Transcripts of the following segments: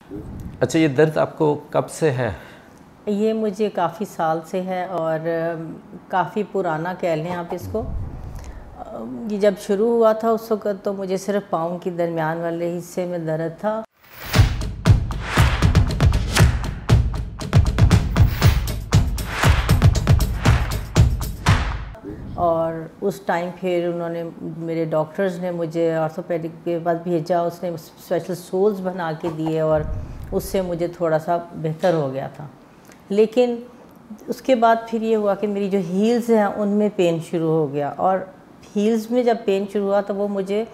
अच्छा, ये दर्द आपको कब से है? ये मुझे काफ़ी साल से है और काफ़ी पुराना कह लें आप इसको। ये जब शुरू हुआ था उस वक़्त तो मुझे सिर्फ़ पाँव के दरमियान वाले हिस्से में दर्द था। और उस टाइम फिर उन्होंने, मेरे डॉक्टर्स ने मुझे ऑर्थोपेडिक के पास भेजा, उसने स्पेशल सोल्स बना के दिए और उससे मुझे थोड़ा सा बेहतर हो गया था। लेकिन उसके बाद फिर ये हुआ कि मेरी जो हील्स हैं उनमें पेन शुरू हो गया, और हील्स में जब पेन शुरू हुआ तो वो मुझे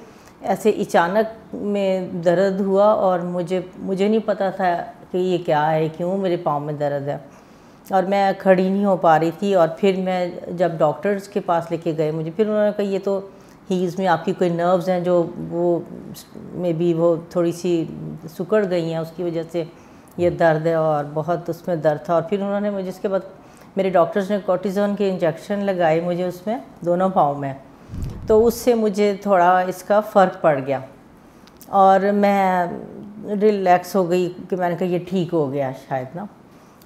ऐसे अचानक में दर्द हुआ और मुझे नहीं पता था कि ये क्या है, क्यों मेरे पाँव में दर्द है, और मैं खड़ी नहीं हो पा रही थी। और फिर मैं जब डॉक्टर्स के पास लेके गए मुझे, फिर उन्होंने कहा ये तो हील्स में आपकी कोई नर्व्स हैं जो वो में भी वो थोड़ी सी सिकुड़ गई हैं, उसकी वजह से ये दर्द है, और बहुत उसमें दर्द था। और फिर उन्होंने मुझे इसके बाद मेरे डॉक्टर्स ने कॉर्टिज़ोन के इंजेक्शन लगाए मुझे उसमें दोनों पाँव में, तो उससे मुझे थोड़ा इसका फ़र्क पड़ गया और मैं रिलैक्स हो गई कि मैंने कहा ये ठीक हो गया शायद ना।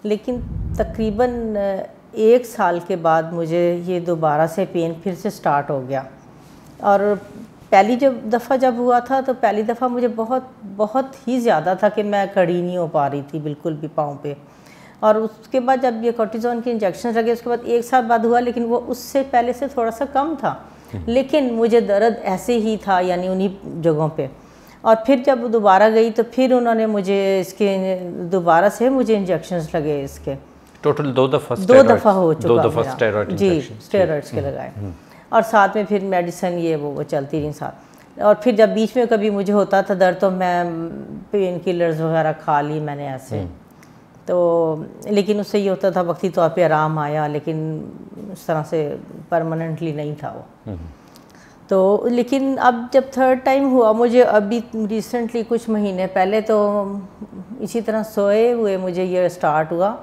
लेकिन तकरीबन 1 साल के बाद मुझे ये दोबारा से पेन फिर से स्टार्ट हो गया। और पहली दफ़ा जब हुआ था तो पहली दफ़ा मुझे बहुत ही ज़्यादा था कि मैं खड़ी नहीं हो पा रही थी बिल्कुल भी पाँव पे। और उसके बाद जब ये कॉर्टिज़ोन के इंजेक्शन लगे उसके बाद 1 साल बाद हुआ, लेकिन वो उससे पहले से थोड़ा सा कम था, लेकिन मुझे दर्द ऐसे ही था, यानी उन्हीं जगहों पे। और फिर जब दोबारा गई तो फिर उन्होंने मुझे इसके दोबारा से मुझे इंजेक्शंस लगे इसके। टोटल 2 दफ़ा हो चुका 2 दफ़ा स्टेरॉइड जी, स्टेरॉइड्स के लगाए, और साथ में फिर मेडिसिन ये वो चलती रही साथ। और फिर जब बीच में कभी मुझे होता था दर्द तो मैं पेन किलर्स वगैरह खा ली मैंने ऐसे, तो लेकिन उससे ये होता था वक्ती तौर पे आराम आया, लेकिन उस तरह से परमानेंटली नहीं था वो। तो लेकिन अब जब 3rd टाइम हुआ मुझे, अभी रिसेंटली कुछ महीने पहले, तो इसी तरह सोए हुए मुझे ये स्टार्ट हुआ,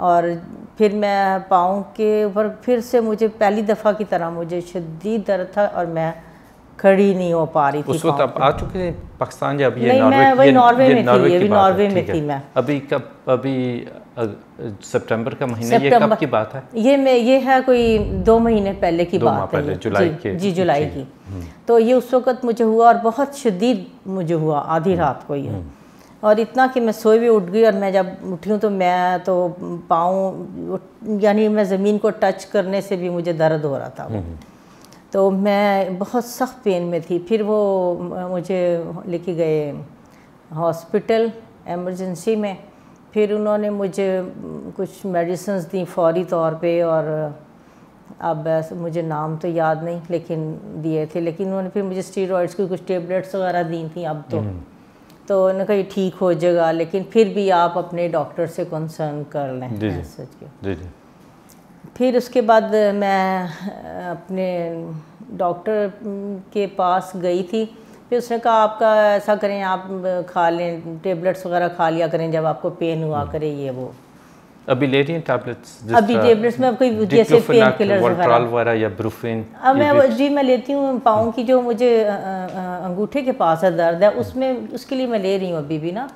और फिर मैं पाँव के ऊपर फिर से मुझे पहली दफ़ा की तरह मुझे शदीद दर्द था और मैं खड़ी नहीं हो पा रही थी। उस वक्त आप आ चुके थे पाकिस्तान या अभी? नहीं, मैं वही नॉर्वे में थी, अभी नॉर्वे में थी मैं। अभी कब? अभी सितंबर का महीना, ये कब की बात है? ये है कोई 2 महीने पहले की बात है, जुलाई के। जी, जुलाई की। तो ये उस वक़्त मुझे हुआ और बहुत शदीद मुझे हुआ, आधी रात को ही, और इतना कि मैं सोए हुए उठ गई, और मैं जब उठी हूँ तो मैं तो पाँव, यानी मैं ज़मीन को टच करने से भी मुझे दर्द हो रहा था। तो मैं बहुत सख्त पेन में थी। फिर वो मुझे लेके गए हॉस्पिटल इमरजेंसी में, फिर उन्होंने मुझे कुछ मेडिसिन्स दी फौरी तौर पे, और अब मुझे नाम तो याद नहीं लेकिन दिए थे, लेकिन उन्होंने फिर मुझे स्टीरॉइड्स की कुछ टेबलेट्स वगैरह दी थी अब तो उन्होंने कहा ये ठीक हो जाएगा, लेकिन फिर भी आप अपने डॉक्टर से कंसर्न कर लें। जी। फिर उसके बाद मैं अपने डॉक्टर के पास गई थी, फिर उसने कहा आपका ऐसा करें, आप खा लें टेबलेट्स वगैरह खा लिया करें जब आपको पेन हुआ करे ये वो। अभी ले रही हैं टैबलेट्स? अभी टेबलेट्स में कोई जैसे पेन किलर्स वगैरह या ब्रूफिन? अब मैं लेती हूँ पाँव की, जो मुझे अंगूठे के पास है दर्द है उसमें, उसके लिए मैं ले रही हूँ अभी भी ना,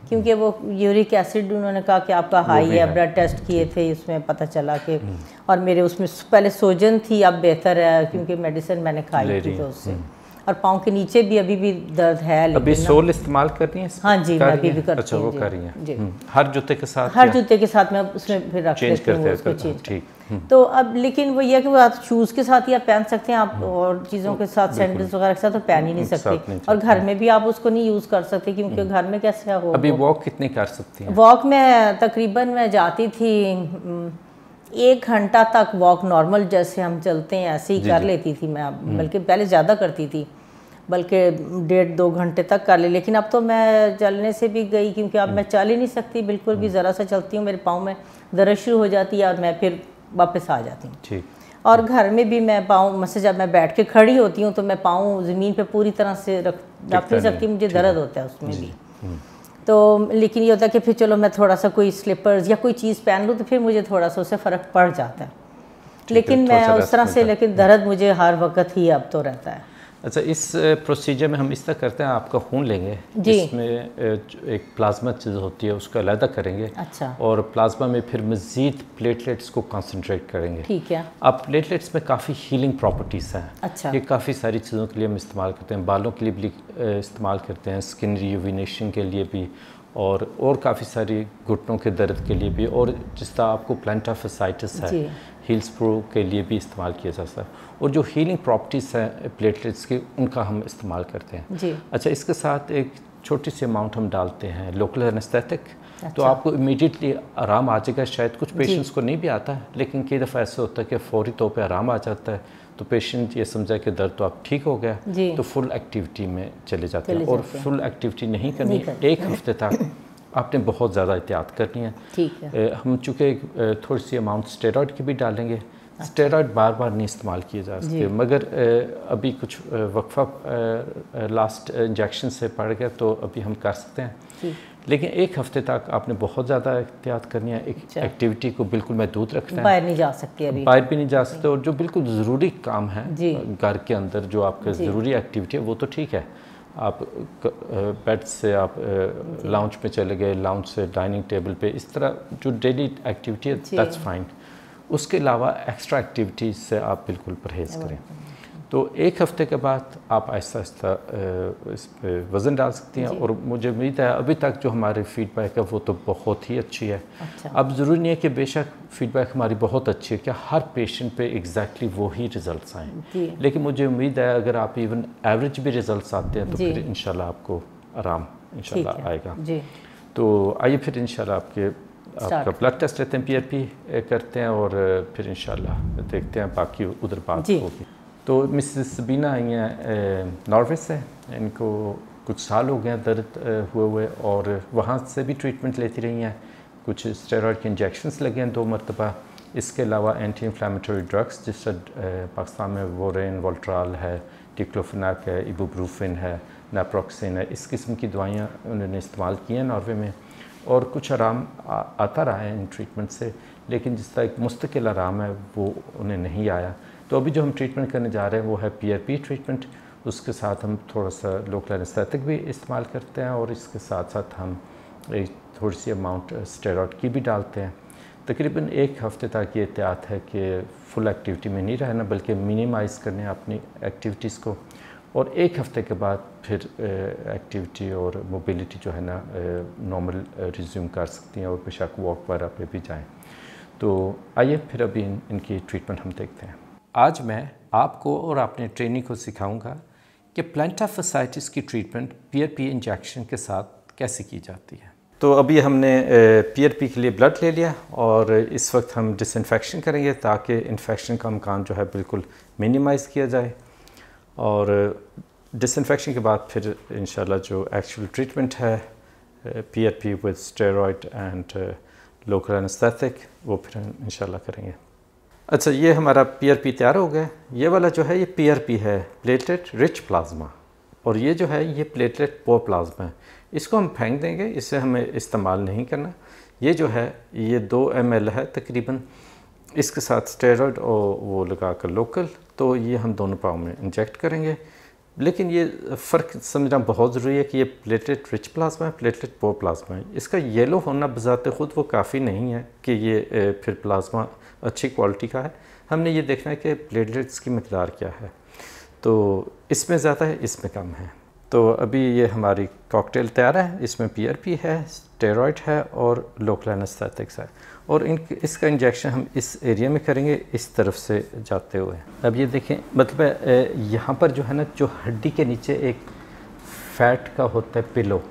क्योंकि वो यूरिक एसिड उन्होंने कहा कि आपका हाई है, ब्लड टेस्ट किए थे उसमें पता चला कि, और मेरे उसमें पहले सोजन थी, अब बेहतर है क्योंकि मेडिसिन मैंने खाई थी तो उससे। और पाँव के नीचे भी अभी भी दर्द है। अभी सोल इस्तेमाल कर रही हैं? हाँ जी, मैं अभी भी करती हूँ। अच्छा, वो कर रही हैं हर जूते के साथ? हर जूते के साथ मैं उसमें फिर रख लेती हूँ उसको चेंज। ठीक। तो अब लेकिन वो ये कि वो आप शूज़ के साथ ही आप पहन सकते हैं, आप और चीज़ों के साथ, सैंडल्स वगैरह के साथ तो पहन ही नहीं सकते, और घर में भी आप उसको नहीं यूज़ कर सकते क्योंकि घर में कैसे हो। अभी वॉक कितनी कर सकती हैं? वॉक में तकरीबन मैं जाती थी 1 घंटा तक वॉक, नॉर्मल जैसे हम चलते हैं ऐसे ही कर लेती थी मैं, बल्कि पहले ज़्यादा करती थी, बल्कि 1.5-2 घंटे तक कर ले। लेकिन अब तो मैं चलने से भी गई, क्योंकि अब मैं चल ही नहीं सकती बिल्कुल भी, ज़रा सा चलती हूँ मेरे पाँव में दर्द शुरू हो जाती है और मैं फिर वापस आ जाती हूँ। और घर में भी मैं पाँव मतलब जब मैं बैठ के खड़ी होती हूँ तो मैं पाँव ज़मीन पे पूरी तरह से रख नहीं सकती, मुझे दर्द होता है उसमें भी। तो लेकिन ये होता है कि फिर चलो मैं थोड़ा सा कोई स्लीपर्स या कोई चीज़ पहन लूँ तो फिर मुझे थोड़ा सा उससे फ़र्क पड़ जाता है, लेकिन मैं उस तरह से, लेकिन दर्द मुझे हर वक्त ही अब तो रहता है। अच्छा, इस प्रोसीजर में हम इस तरह करते हैं, आपका खून लेंगे, इसमें एक प्लाज्मा चीज़ होती है उसको अलग करेंगे। अच्छा। और प्लाज्मा में फिर मज़ीद प्लेटलेट्स को कंसंट्रेट करेंगे। ठीक है। अब प्लेटलेट्स में काफ़ी हीलिंग प्रॉपर्टीज़ हैं। अच्छा। ये काफ़ी सारी चीज़ों के लिए हम इस्तेमाल करते हैं, बालों के लिए भी इस्तेमाल करते हैं, स्किन रिजुविनेशन के लिए भी, और काफ़ी सारी घुटनों के दर्द के लिए भी, और जिस तरह आपको प्लांटा फसाइटिस है, हील्स प्रो के लिए भी इस्तेमाल किया जा सकता है। और जो हीलिंग प्रॉपर्टीज़ हैं प्लेटलेट्स की, उनका हम इस्तेमाल करते हैं जी। अच्छा, इसके साथ एक छोटी सी अमाउंट हम डालते हैं लोकल एनेस्थेटिक। अच्छा। तो आपको इमीडिएटली आराम आ जाएगा। शायद कुछ पेशेंट्स को नहीं भी आता है, लेकिन कई दफ़ा ऐसा होता है कि फौरी तौर पे आराम आ जाता है, तो पेशेंट ये समझा कि दर्द तो अब ठीक हो गया, तो फुल एक्टिविटी में चले जाते हैं। और फुल एक्टिविटी नहीं करनी, एक हफ्ते तक आपने बहुत ज़्यादा एहतियात करनी है। ठीक है। हम चूँकि थोड़ी सी अमाउंट स्टेरॉयड की भी डालेंगे। अच्छा। स्टेरॉयड बार बार नहीं इस्तेमाल किए जा सकते, मगर अभी कुछ वक्फा लास्ट इंजेक्शन से पड़ गया, तो अभी हम कर सकते हैं। लेकिन एक हफ्ते तक आपने बहुत ज़्यादा एहतियात करनी है। एक एक्टिविटी को बिल्कुल महदूद रखना है, बाहर नहीं जा सकते, अभी बाहर भी नहीं जा सकते। और जो बिल्कुल ज़रूरी काम है घर के अंदर, जो आपका ज़रूरी एक्टिविटी है, वो तो ठीक है। आप बेड से आप लाउंज पे चले गए, लाउंज से डाइनिंग टेबल पे, इस तरह जो डेली एक्टिविटी है, दैट्स फाइन। उसके अलावा एक्स्ट्रा एक्टिविटीज़ से आप बिल्कुल परहेज़ करें। तो एक हफ्ते के बाद आप आहिस्ता आहिस्ता इस पर वज़न डाल सकती हैं। और मुझे उम्मीद है अभी तक जो हमारी फ़ीडबैक है वो तो बहुत ही अच्छी है। अच्छा। अब ज़रूरी नहीं है कि बेशक फ़ीडबैक हमारी बहुत अच्छी है, क्या हर पेशेंट पे एग्जैक्टली वही रिज़ल्ट्स आएँ, लेकिन मुझे उम्मीद है अगर आप इवन एवरेज भी रिज़ल्ट्स आते हैं तो फिर इंशाल्लाह आपको आराम इंशाल्लाह आएगा। तो आइए फिर इंशाल्लाह आपका ब्लड टेस्ट लेते हैं, PRP करते हैं, और फिर इंशाल्लाह देखते हैं बाकी उधर बात होगी। तो मिसेस सबीना आई हैं नॉर्वे से, इनको कुछ साल हो गए दर्द हुए, और वहाँ से भी ट्रीटमेंट लेती रही हैं। कुछ स्टेरॉयड के इंजेक्शन्स लगे हैं 2 मरतबा। इसके अलावा एंटी इन्फ्लेमेटरी ड्रग्स, जिस पाकिस्तान में वोरेन, वोल्ट्राल है, डिक्लोफेनाक है, इबुप्रोफेन है, नाप्रोक्सिन है, इस किस्म की दवाइयाँ उन्होंने इस्तेमाल की हैं नॉर्वे में, और कुछ आराम आता रहा है इन ट्रीटमेंट से। लेकिन जिस तरह एक मुस्तकिल आराम है वो उन्हें नहीं आया। तो अभी जो हम ट्रीटमेंट करने जा रहे हैं वो है PRP ट्रीटमेंट। उसके साथ हम थोड़ा सा लोकल एनेस्थेटिक भी इस्तेमाल करते हैं, और इसके साथ साथ हम एक थोड़ी सी अमाउंट स्टेरॉयड की भी डालते हैं। तकरीबन एक हफ्ते तक ये एहतियात है कि फुल एक्टिविटी में नहीं रहना, बल्कि मिनिमाइज़ करने अपनी एक्टिविटीज़ को, और एक हफ्ते के बाद फिर एक्टिविटी और मोबिलिटी जो है ना नॉर्मल रिज्यूम कर सकती हैं, और बेशक वॉक वगैरह पे भी जाएँ। तो आइए फिर अभी इनकी ट्रीटमेंट हम देखते हैं। आज मैं आपको और अपने ट्रेनी को सिखाऊंगा कि प्लांटा फसाइटिस की ट्रीटमेंट PRP इंजेक्शन के साथ कैसे की जाती है। तो अभी हमने PRP के लिए ब्लड ले लिया, और इस वक्त हम डिसइंफेक्शन करेंगे ताकि इन्फेक्शन का अमकान जो है बिल्कुल मिनिमाइज़ किया जाए। और डिसइंफेक्शन के बाद फिर इंशाल्लाह जो एक्चुअल ट्रीटमेंट है PRP with steroid and local anaesthetic, वो फिर इंशाल्लाह करेंगे। अच्छा, ये हमारा PRP तैयार हो गया। ये वाला जो है ये PRP है, प्लेटलेट रिच प्लाज्मा, और ये जो है ये प्लेटलेट पोर प्लाज्मा है। इसको हम फेंक देंगे, इससे हमें इस्तेमाल नहीं करना। ये जो है ये 2 ml है तकरीबन, इसके साथ स्टेरॉयड और वो लगा कर लोकल, तो ये हम दोनों पाँव में इंजेक्ट करेंगे। लेकिन ये फ़र्क समझना बहुत ज़रूरी है कि ये प्लेटलेट रिच प्लाज्मा है, प्लेटलेट पोर प्लाज्मा है। इसका येलो होना बज़ाते ख़ुद वो काफ़ी नहीं है कि ये फिर प्लाज्मा अच्छी क्वालिटी का है। हमने ये देखना है कि प्लेटलेट्स की मकदार क्या है, तो इसमें ज़्यादा है, इसमें कम है। तो अभी ये हमारी कॉकटेल तैयार है। इसमें PRP है, स्टेरॉयड है, और लोकल एनेस्थेटिक्स है, और इसका इंजेक्शन हम इस एरिया में करेंगे, इस तरफ से जाते हुए। अब ये देखें, मतलब यहाँ पर जो है ना, जो हड्डी के नीचे एक फैट का होता है पिलो,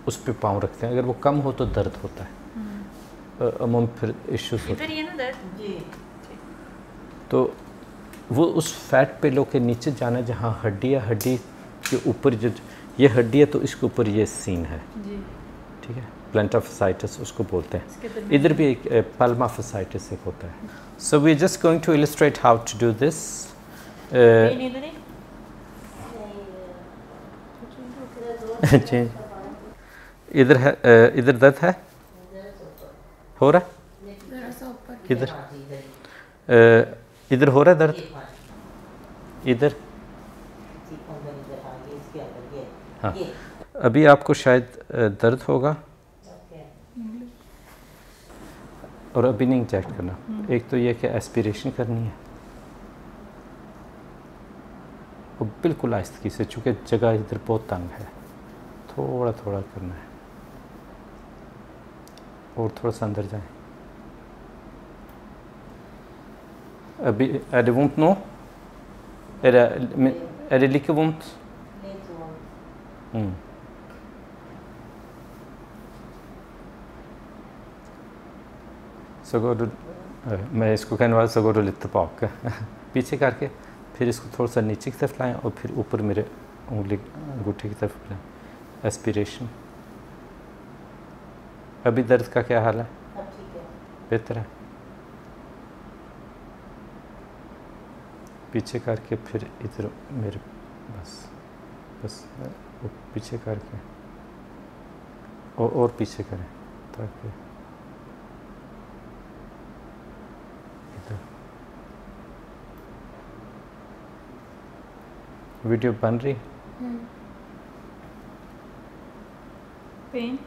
उस पर पाँव रखते हैं। अगर वो कम हो तो दर्द होता है, अमूमन फिर इश्यूज होते हैं। तो वो उस फैट पिलो के नीचे जाना, जहाँ हड्डी है, हड्डी के ऊपर जो ये हड्डी है, तो इसके ऊपर ये सीन है, ठीक है, प्लांटा फसाइटिस उसको बोलते हैं। इधर भी एक पल्मा फसाइटिस एक होता है। So we just going to illustrate how to do this. इधर है, इधर दर्द है, हो रहा है, इधर इधर हो रहा है दर्द, इधर हाँ, अभी आपको शायद दर्द होगा और अभी नहीं इंजेक्ट करना। एक तो ये कि एस्पिरेशन करनी है और बिल्कुल आहिस्तगी से, चूँकि जगह इधर बहुत तंग है, थोड़ा थोड़ा करना है और थोड़ा सा अंदर जाएं। अभी är det ont nu? Är det lika ont? Så går du, मैं इसको कहने वाला, så går du lite tillbaka पीछे करके फिर इसको थोड़ा सा नीचे की तरफ लाएं और फिर ऊपर मेरे उंगली अंगूठे की तरफ लाएं। एस्पिरेशन। अभी दर्द का क्या हाल है? बेहतर है। पीछे करके फिर इधर मेरे बस पीछे करके और पीछे करें ताकि इधर। वीडियो बन रही? पेन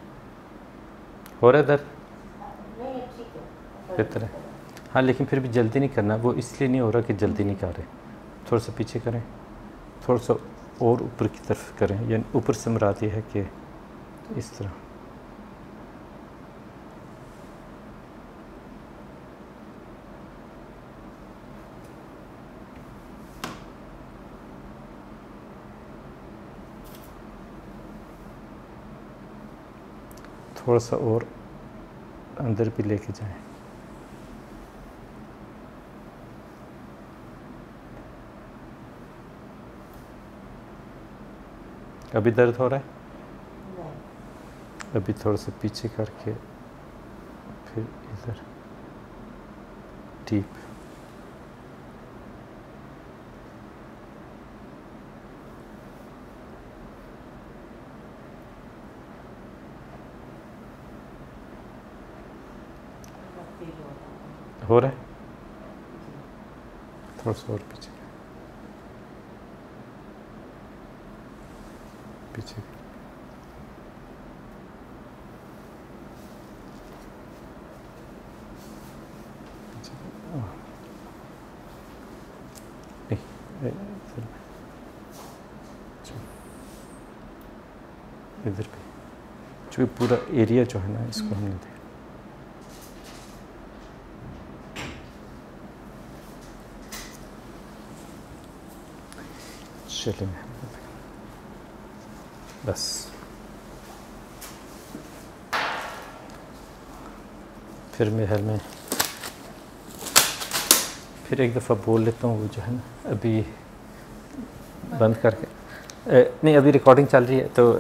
हो रहा है दर्द? बेहतर है। हाँ, लेकिन फिर भी जल्दी नहीं करना, वो इसलिए नहीं हो रहा कि जल्दी नहीं कर रहे। थोड़ा सा पीछे करें, थोड़ा सा और ऊपर की तरफ करें, यानी ऊपर से मुराद ये है कि इस तरह। थोड़ा सा और अंदर भी लेके जाएं। अभी दर्द हो रहा है? अभी थोड़ा सा पीछे करके फिर इधर डीप। हो रहा है? थोड़ा सा और पीछे पीछे। इधर पे जो पूरा एरिया जो है ना, इसको हमने देखा। चलें बस। फिर महल में फिर एक दफ़ा बोल लेता हूँ, वो जो है ना अभी बंद करके, नहीं अभी रिकॉर्डिंग चल रही है तो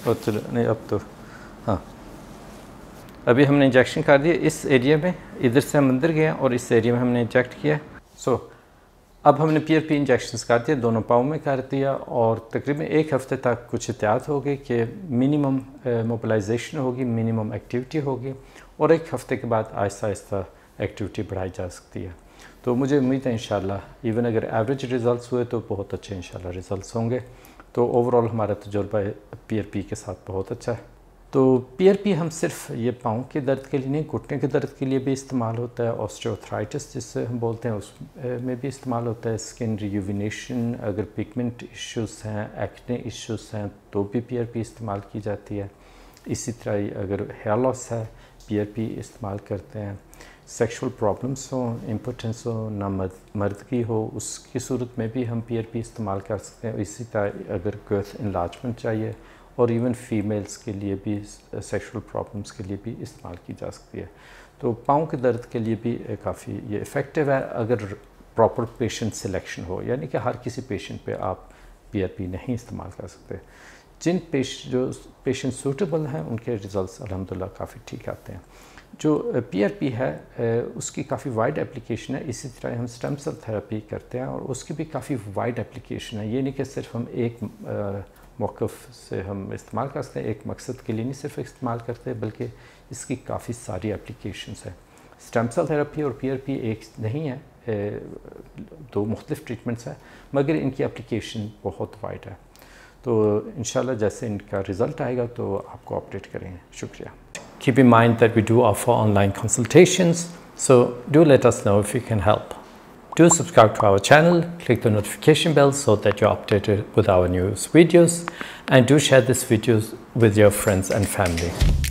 और चलो नहीं अब तो हाँ, अभी हमने इंजेक्शन कर दिया इस एरिया में, इधर से हम अंदर गए और इस एरिया में हमने इंजेक्ट किया। सो अब हमने PRP इंजेक्शंस कर दिए, दोनों पाँव में कर दिया और तकरीबन 1 हफ़्ते तक कुछ एहतियात होगी कि मिनिमम मोबिलाइजेशन होगी, मिनिमम एक्टिविटी होगी और 1 हफ़्ते के बाद आहिस्ता आहिस्ता एक्टिविटी बढ़ाई जा सकती है। तो मुझे उम्मीद है इंशाल्लाह इवन अगर एवरेज रिज़ल्ट्स हुए तो बहुत अच्छे इंशाल्लाह रिज़ल्ट्स होंगे। तो ओवरऑल हमारा तजुर्बा PRP के साथ बहुत अच्छा है। तो PRP हम सिर्फ ये पाँव के दर्द के लिए नहीं, घुटने के दर्द के लिए भी इस्तेमाल होता है। ऑस्टियोआर्थराइटिस जिससे हम बोलते हैं उसमें भी इस्तेमाल होता है। स्किन रिजुविनेशन, अगर पिगमेंट इश्यूज़ हैं, एक्ने इश्यूज़ हैं तो भी PRP इस्तेमाल की जाती है। इसी तरह ही अगर हेयर लॉस है PRP इस्तेमाल करते हैं। सेक्सुअल प्रॉब्लम्स हो, इम्पोर्टेंस हो, ना मर्दगी हो, उसकी सूरत में भी हम PRP इस्तेमाल कर सकते हैं। इसी तरह अगर गर्थ इनलार्जमेंट चाहिए और इवन फीमेल्स के लिए भी सेक्सुअल प्रॉब्लम्स के लिए भी इस्तेमाल की जा सकती है। तो पाँव के दर्द के लिए भी काफ़ी ये इफ़ेक्टिव है अगर प्रॉपर पेशेंट सिलेक्शन हो, यानी कि हर किसी पेशेंट पे आप PRP नहीं इस्तेमाल कर सकते। जिन जो पेशेंट सूटेबल हैं उनके रिज़ल्ट्स अल्हम्दुलिल्लाह काफ़ी ठीक आते हैं। जो PRP है उसकी काफ़ी वाइड एप्लीकेशन है। इसी तरह हम स्टेम सेल थेरेपी करते हैं और उसकी भी काफ़ी वाइड एप्लीकेशन है। ये नहीं कि सिर्फ हम एक मौक़िफ़ से हम इस्तेमाल करते हैं, एक मकसद के लिए नहीं सिर्फ इस्तेमाल करते बल्कि इसकी काफ़ी सारी एप्लीकेशंस हैं। स्टेम सेल थेरेपी और PRP एक नहीं है, दो मुख्तलिफ ट्रीटमेंट्स हैं, मगर इनकी एप्लीकेशन बहुत वाइड है। तो इंशाल्लाह जैसे इनका रिज़ल्ट आएगा तो आपको अपडेट करेंगे। शुक्रिया। Keep in mind that we do offer online consultations, so do let us know if you can help. Do subscribe to our channel, click the notification bell so that you're updated with our newest videos, and do share this video with your friends and family.